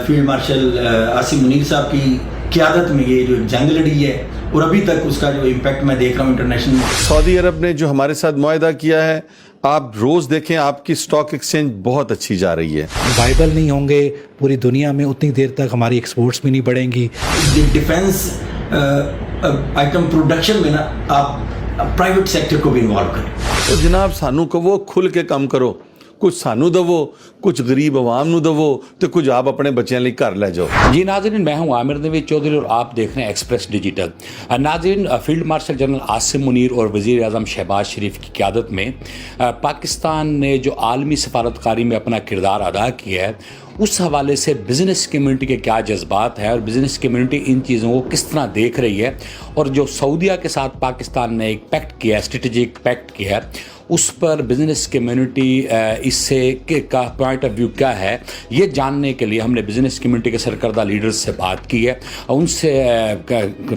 Field marshal Asim Munir صاحب کی قیادت میں یہ جو جنگ لڑی ہے اور ابھی تک اس کا جو امپیکٹ میں دیکھ رہا ہوں انٹرنیشنل. سعودی عرب نے جو ہمارے ساتھ معاہدہ کیا ہے، آپ روز دیکھیں آپ کی اسٹاک ایکسچینج بہت اچھی جا رہی ہے. وائبل نہیں ہوں گے پوری دنیا میں اتنی دیر تک ہماری ایکسپورٹس بھی نہیں بڑھیں گی. ڈیفینس آئٹم پروڈکشن میں نا آپ پرائیویٹ سیکٹر کو بھی انوالو کریں. تو جناب سانو کہو کھل کے کام کرو، کچھ سانو دو، کچھ غریب عوام نو دو، تو کچھ آپ اپنے بچیاں لئی گھر لے جاؤ. جی ناظرین، میں ہوں عامر نوید چودھری اور آپ دیکھ رہے ہیں ایکسپریس ڈیجیٹل. ناظرین، field marshal general Asim Munir اور وزیر اعظم شہباز شریف کی قیادت میں پاکستان نے جو عالمی سفارتکاری میں اپنا کردار ادا کیا ہے، اس حوالے سے بزنس کمیونٹی کے کیا جذبات ہیں اور بزنس کمیونٹی ان چیزوں کو کس طرح دیکھ رہی ہے، اور جو سعودیہ کے ساتھ پاکستان نے ایک پیکٹ کیا ہے، اسٹریٹجک پیکٹ کیا ہے، اس پر بزنس کمیونٹی اس سے کا پوائنٹ آف ویو کیا ہے، یہ جاننے کے لیے ہم نے بزنس کمیونٹی کے سرکردہ لیڈرز سے بات کی ہے. ان سے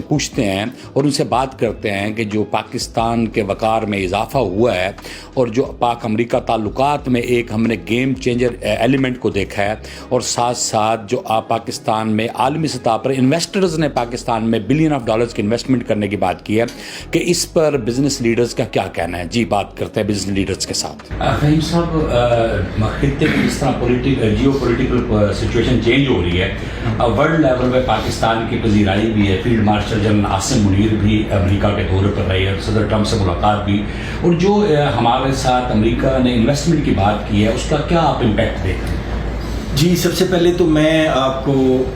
پوچھتے ہیں اور ان سے بات کرتے ہیں کہ جو پاکستان کے وقار میں اضافہ ہوا ہے اور جو پاک امریکہ تعلقات میں ایک ہم نے گیم چینجر ایلیمنٹ کو دیکھا ہے، اور ساتھ ساتھ جو پاکستان میں عالمی سطح پر انویسٹرز نے پاکستان میں بلین آف ڈالرز کی انویسٹمنٹ کرنے کی بات کی ہے، کہ اس پر بزنس لیڈرز کا کیا کہنا ہے. جی بات کرتے ہیں بزنس لیڈرز کے ساتھ. فہیم صاحب، خطے کی جس طرح جیو پولیٹیکل سچویشن چینج ہو رہی ہے، ورلڈ لیول پہ پاکستان کی پذیرائی بھی ہے، field marshal general Asim Munir بھی امریکہ کے دورے پر رہے ہیں، صدر ٹرمپ سے ملاقات بھی، اور جو ہمارے ساتھ امریکہ نے انویسٹمنٹ کی بات کی ہے، اس کا کیا آپ امپیکٹ دیکھ رہے ہیں؟ جی، سب سے پہلے تو میں آپ کو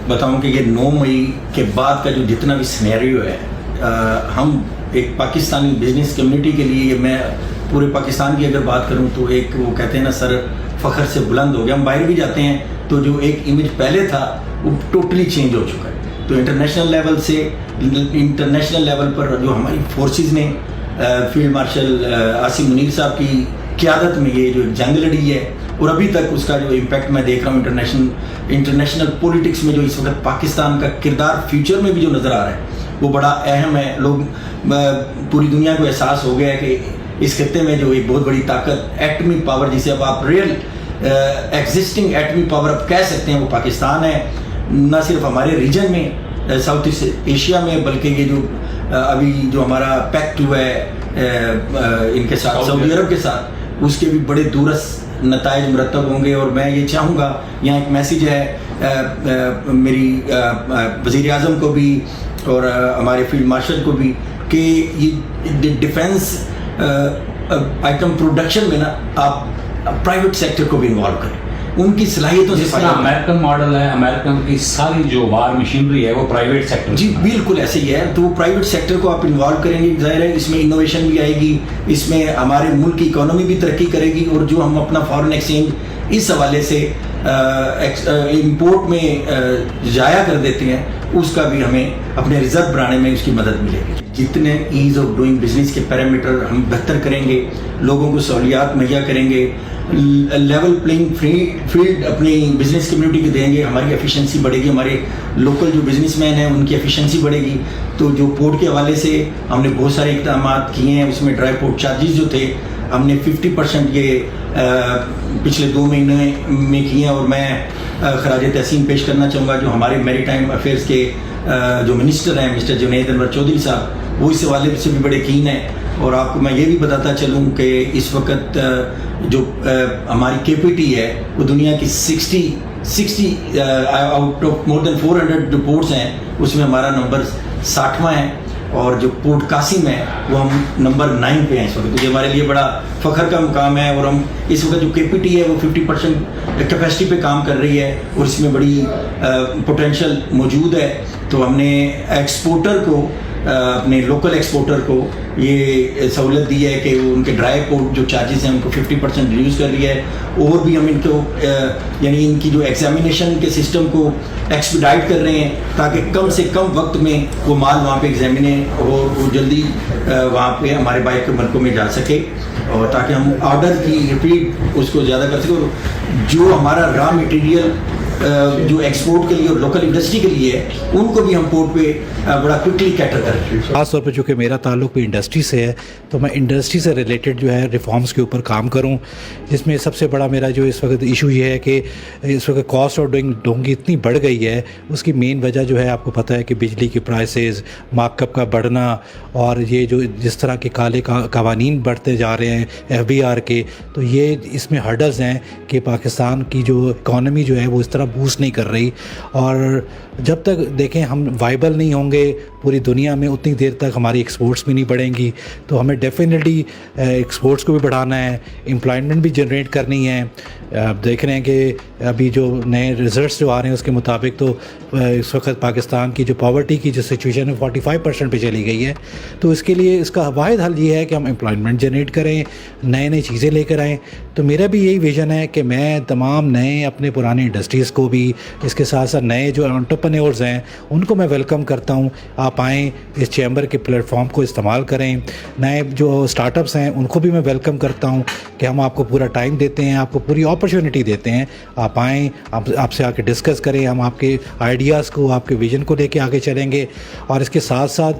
بتاؤں کہ یہ 9 مئی کے بعد کا جو جتنا بھی سینیریو ہے، ہم ایک پاکستانی بزنس کمیونٹی کے لیے، میں پورے پاکستان کی اگر بات کروں تو ایک وہ کہتے ہیں نا سر فخر سے بلند ہو گیا. ہم باہر بھی جاتے ہیں تو جو ایک امیج پہلے تھا وہ ٹوٹلی چینج ہو چکا ہے. تو انٹرنیشنل لیول پر جو ہماری فورسز نے فیلڈ مارشل عاصم منیر صاحب کی قیادت میں یہ جو جنگ لڑی ہے، اور ابھی تک اس کا جو امپیکٹ میں دیکھ رہا ہوں انٹرنیشنل پولیٹکس میں، جو اس وقت پاکستان کا کردار فیوچر میں بھی جو نظر آ رہا ہے وہ بڑا اہم ہے. لوگ پوری دنیا کو احساس ہو گیا ہے کہ اس خطے میں جو ایک بہت بڑی طاقت ایٹمی پاور، جسے اب آپ ریئل ایگزسٹنگ ایٹمی پاور اب کہہ سکتے ہیں، وہ پاکستان ہے. نہ صرف ہمارے ریجن میں، ساؤتھ ایسٹ ایشیا میں، بلکہ یہ جو ابھی جو ہمارا پیکٹ ہوا ہے ان کے ساتھ، سعودی عرب کے ساتھ، اس کے بھی بڑے دورس نتائج مرتب ہوں گے. اور میں یہ چاہوں گا، یہاں ایک میسیج ہے میری وزیر اعظم کو بھی اور ہمارے فیلڈ مارشل کو بھی، کہ یہ ڈیفینس آئٹم پروڈکشن میں نا آپ پرائیویٹ سیکٹر کو بھی انوالو کریں. ان کی صلاحیتوں سے جس طرح امریکن ماڈل ہے، امریکن کی ساری جو وار مشینری ہے وہ پرائیویٹ سیکٹر. جی بالکل ایسے ہی ہے. تو وہ پرائیویٹ سیکٹر کو آپ انوالو کریں گے، ظاہر ہے اس میں انوویشن بھی آئے گی، اس میں ہمارے ملک کی اکانومی بھی ترقی کرے گی، اور جو ہم اپنا فارن ایکسچینج اس حوالے سے امپورٹ میں ضائع کر دیتے ہیں، اس کا بھی ہمیں اپنے ریزرو بڑھانے میں اس کی مدد ملے گی. جتنے ایز آف ڈوئنگ بزنس کے پیرامیٹر ہم بہتر کریں گے، لوگوں کو سہولیات مہیا کریں گے، لیول پلینگ فیلڈ اپنی بزنس کمیونٹی کو دیں گے، ہماری ایفیشنسی بڑھے گی، ہمارے لوکل جو بزنس مین ہیں ان کی ایفیشنسی بڑھے گی. تو جو پورٹ کے حوالے سے ہم نے بہت سارے اقدامات کیے ہیں، اس میں ڈرائی پورٹ چارجز جو تھے ہم نے 50% یہ پچھلے 2 مہینے میں کیے ہیں. اور میں خراج تحسین پیش کرنا چاہوں گا جو ہمارے میری ٹائم افیئرس کے جو منسٹر ہیں مسٹر جنید انور چودھری صاحب، وہ اس حوالے سے بھی بڑے کین ہیں. اور آپ کو میں یہ بھی بتاتا چلوں کہ اس وقت جو ہماری کے پی ٹی ہے وہ دنیا کی 60 آؤٹ آف مور دین 400 جو پورٹس ہیں اس میں ہمارا نمبر 60واں ہے، اور جو پورٹ قاسم ہے وہ ہم نمبر 9 پہ ہیں اس وقت. تو یہ ہمارے لیے بڑا فخر کا مقام ہے. اور ہم اس وقت جو کے پی ٹی ہے وہ 50% کیپیسٹی پہ کام کر رہی ہے، اور اس میں بڑی پوٹینشیل موجود ہے. تو ہم نے ایکسپورٹر کو، اپنے لوکل ایکسپورٹر کو یہ سہولت دی ہے کہ وہ ان کے ڈرائی پورٹ جو چارجز ہیں ان کو 50% ریڈیوس کر دیا ہے. اور بھی ہم ان کو یعنی ان کی جو ایگزامینیشن کے سسٹم کو ایکسپیڈائٹ کر رہے ہیں، تاکہ کم سے کم وقت میں وہ مال وہاں پہ ایگزامنے اور وہ جلدی وہاں پہ ہمارے باہر کے ملکوں میں جا سکے، اور تاکہ ہم آرڈر کی ریپیٹ اس کو زیادہ کر سکیں. اور جو ہمارا را مٹیریل جو ایکسپورٹ کے لیے اور لوکل انڈسٹری کے لیے ہے ان کو بھی ہم پورٹ پہ بڑا کوئکلی کیٹر کریں. خاص طور پہ چونکہ میرا تعلق بھی انڈسٹری سے ہے تو میں انڈسٹری سے ریلیٹڈ جو ہے ریفارمز کے اوپر کام کروں, جس میں سب سے بڑا میرا جو اس وقت ایشو یہ ہے کہ اس وقت کاسٹ آف ڈوئنگ کی اتنی بڑھ گئی ہے. اس کی مین وجہ جو ہے آپ کو پتہ ہے کہ بجلی کی پرائسز, مارک اپ کا بڑھنا, اور یہ جو جس طرح کے کالے قوانین بڑھتے جا رہے ہیں FBR کے, تو یہ اس میں ہرڈلز ہیں کہ پاکستان کی جو اکانومی جو ہے وہ اس طرح بوسٹ نہیں کر رہی. اور جب تک دیکھیں ہم وائبل نہیں ہوں گے پوری دنیا میں اتنی دیر تک ہماری ایکسپورٹس بھی نہیں بڑھیں گی. تو ہمیں ڈیفینیٹلی ایکسپورٹس کو بھی بڑھانا ہے, امپلائمنٹ بھی جنریٹ کرنی ہے. آپ دیکھ رہے ہیں کہ ابھی جو نئے ریزلٹس جو آ رہے ہیں اس کے مطابق تو اس وقت پاکستان کی جو پاورٹی کی جو سچویشن ہے 45% پہ چلی گئی ہے. تو اس کے لیے اس کا واحد حل یہ ہے کہ ہم امپلائمنٹ جنریٹ کریں, نئے چیزیں لے کر آئیں. تو میرا بھی یہی ویژن ہے کہ میں تمام نئے اپنے پرانے انڈسٹریز کو بھی, اس کے ساتھ ساتھ نئے جو انٹرپرینیورز ہیں ان کو میں ویلکم کرتا ہوں. آپ آئیں, اس چیمبر کے پلیٹ فارم کو استعمال کریں. نئے جو اسٹارٹ اپس ہیں ان کو بھی میں ویلکم کرتا ہوں کہ ہم آپ کو پورا ٹائم دیتے ہیں, آپ کو پوری اپرچونٹی دیتے ہیں. آپ آئیں, آپ سے آ کے ڈسکس کریں, ہم آپ کے آئیڈیاز کو, آپ کے ویژن کو لے کے آگے چلیں گے. اور اس کے ساتھ ساتھ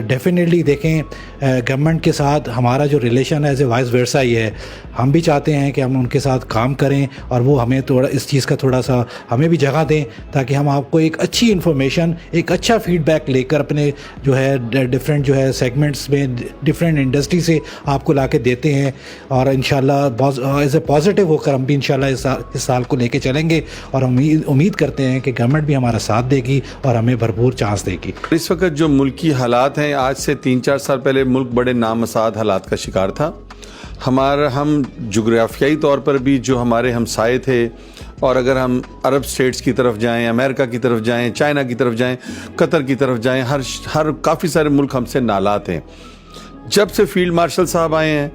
ڈیفینیٹلی دیکھیں گورنمنٹ کے ساتھ ہمارا جو ریلیشن ہے ایز اے وائس ورسا ہی ہے. ہم بھی چاہتے ہیں کہ ہم ان کے ساتھ کام کریں اور وہ ہمیں تھوڑا اس چیز کا تھوڑا سا ہمیں بھی جگہ دیں تاکہ ہم آپ کو ایک اچھی انفارمیشن, ایک اچھا فیڈ بیک لے کر اپنے جو ہے ڈفرینٹ جو ہے سیگمنٹس میں ڈفرینٹ انڈسٹری سے آپ کو لا کے دیتے ہیں. اور انشاءاللہ ایز اے پازیٹیو ہو کر ہم بھی انشاءاللہ اس سال کو لے کے چلیں گے. اور ہم امید کرتے ہیں کہ گورنمنٹ بھی ہمارا ساتھ دے گی اور ہمیں بھرپور چانس دے گی. اس وقت جو ملکی حالات ہیں, آج سے 3-4 سال پہلے ملک بڑے نامساعد حالات کا شکار تھا. ہم جغرافیائی طور پر بھی جو ہمارے ہمسائے تھے, اور اگر ہم عرب اسٹیٹس کی طرف جائیں, امریکہ کی طرف جائیں, چائنا کی طرف جائیں, قطر کی طرف جائیں, ہر کافی سارے ملک ہم سے نالات ہیں. جب سے فیلڈ مارشل صاحب آئے ہیں,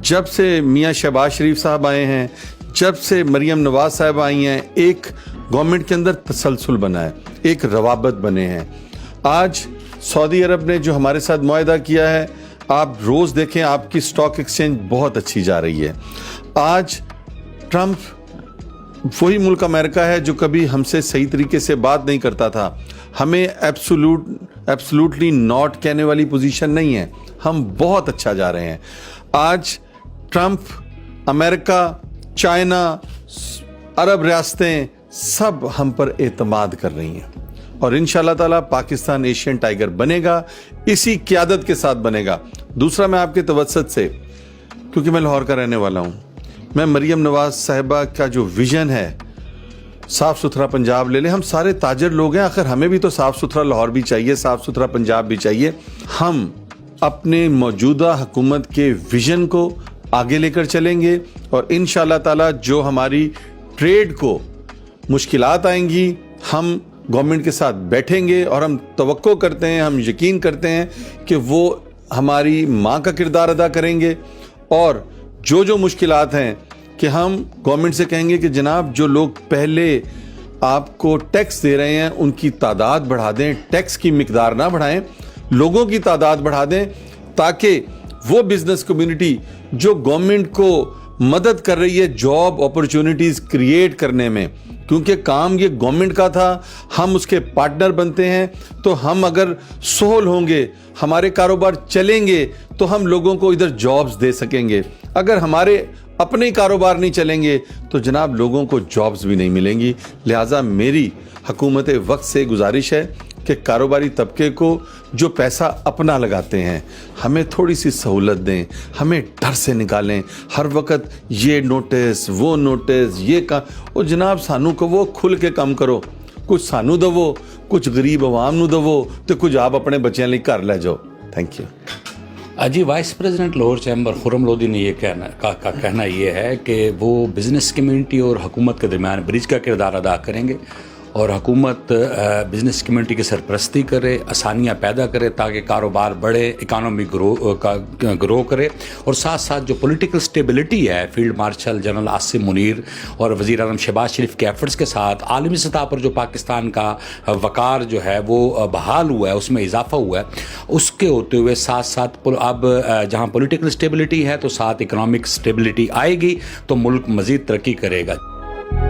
جب سے میاں شہباز شریف صاحب آئے ہیں, جب سے مریم نواز صاحب آئی ہیں, ایک گورنمنٹ کے اندر تسلسل بنا ہے, ایک روابط بنے ہیں. آج سعودی عرب نے جو ہمارے ساتھ معاہدہ کیا ہے, آپ روز دیکھیں آپ کی سٹاک ایکسچینج بہت اچھی جا رہی ہے. آج ٹرمپ وہی ملک امریکہ ہے جو کبھی ہم سے صحیح طریقے سے بات نہیں کرتا تھا. ہمیں ایبسولوٹلی ناٹ کہنے والی پوزیشن نہیں ہے, ہم بہت اچھا جا رہے ہیں. آج ٹرمپ, امریکہ, چائنا, عرب ریاستیں سب ہم پر اعتماد کر رہی ہیں. اور انشاءاللہ تعالیٰ پاکستان ایشین ٹائیگر بنے گا, اسی قیادت کے ساتھ بنے گا. دوسرا, میں آپ کے توسط سے, کیونکہ میں لاہور کا رہنے والا ہوں, میں مریم نواز صاحبہ کا جو ویژن ہے صاف ستھرا پنجاب لے لیں. ہم سارے تاجر لوگ ہیں, آخر ہمیں بھی تو صاف ستھرا لاہور بھی چاہیے, صاف ستھرا پنجاب بھی چاہیے. ہم اپنے موجودہ حکومت کے ویژن کو آگے لے کر چلیں گے, اور انشاءاللہ تعالیٰ جو ہماری ٹریڈ کو مشکلات آئیں گی, ہم گورنمنٹ کے ساتھ بیٹھیں گے. اور ہم توقع کرتے ہیں, ہم یقین کرتے ہیں کہ وہ ہماری ماں کا کردار ادا کریں گے. اور جو مشکلات ہیں کہ ہم گورنمنٹ سے کہیں گے کہ جناب جو لوگ پہلے آپ کو ٹیکس دے رہے ہیں ان کی تعداد بڑھا دیں, ٹیکس کی مقدار نہ بڑھائیں, لوگوں کی تعداد بڑھا دیں, تاکہ وہ بزنس کمیونٹی جو گورنمنٹ کو مدد کر رہی ہے جاب اپرچونٹیز کریٹ کرنے میں, کیونکہ کام یہ گورنمنٹ کا تھا, ہم اس کے پارٹنر بنتے ہیں, تو ہم اگر سہول ہوں گے, ہمارے کاروبار چلیں گے, تو ہم لوگوں کو ادھر جابز دے سکیں گے. اگر ہمارے اپنے کاروبار نہیں چلیں گے تو جناب لوگوں کو جابز بھی نہیں ملیں گی. لہٰذا میری حکومت وقت سے گزارش ہے کہ کاروباری طبقے کو جو پیسہ اپنا لگاتے ہیں ہمیں تھوڑی سی سہولت دیں, ہمیں ڈر سے نکالیں. ہر وقت یہ نوٹس, وہ نوٹس, یہ او جناب سانو کو وہ کھل کے کام کرو, کچھ سانو دو, کچھ غریب عوام نو دو, تو کچھ آپ اپنے بچیاں لئی گھر لے جاؤ. Thank you. جی, vice president Lahore chamber Khurram Lodhi نے یہ کہنا یہ ہے کہ وہ بزنس کمیونٹی اور حکومت کے درمیان برج کا کردار ادا کریں گے, اور حکومت بزنس کمیونٹی کی سرپرستی کرے, آسانیاں پیدا کرے تاکہ کاروبار بڑھے, اکانومی گرو کرے. اور ساتھ ساتھ جو پولیٹیکل سٹیبلٹی ہے, field marshal general Asim Munir اور وزیر اعظم شہباز شریف کے ایفرٹس کے ساتھ عالمی سطح پر جو پاکستان کا وقار جو ہے وہ بحال ہوا ہے, اس میں اضافہ ہوا ہے, اس کے ہوتے ہوئے ساتھ ساتھ اب جہاں پولیٹیکل سٹیبلٹی ہے تو ساتھ اکنامک سٹیبلٹی آئے گی تو ملک مزید ترقی کرے گا.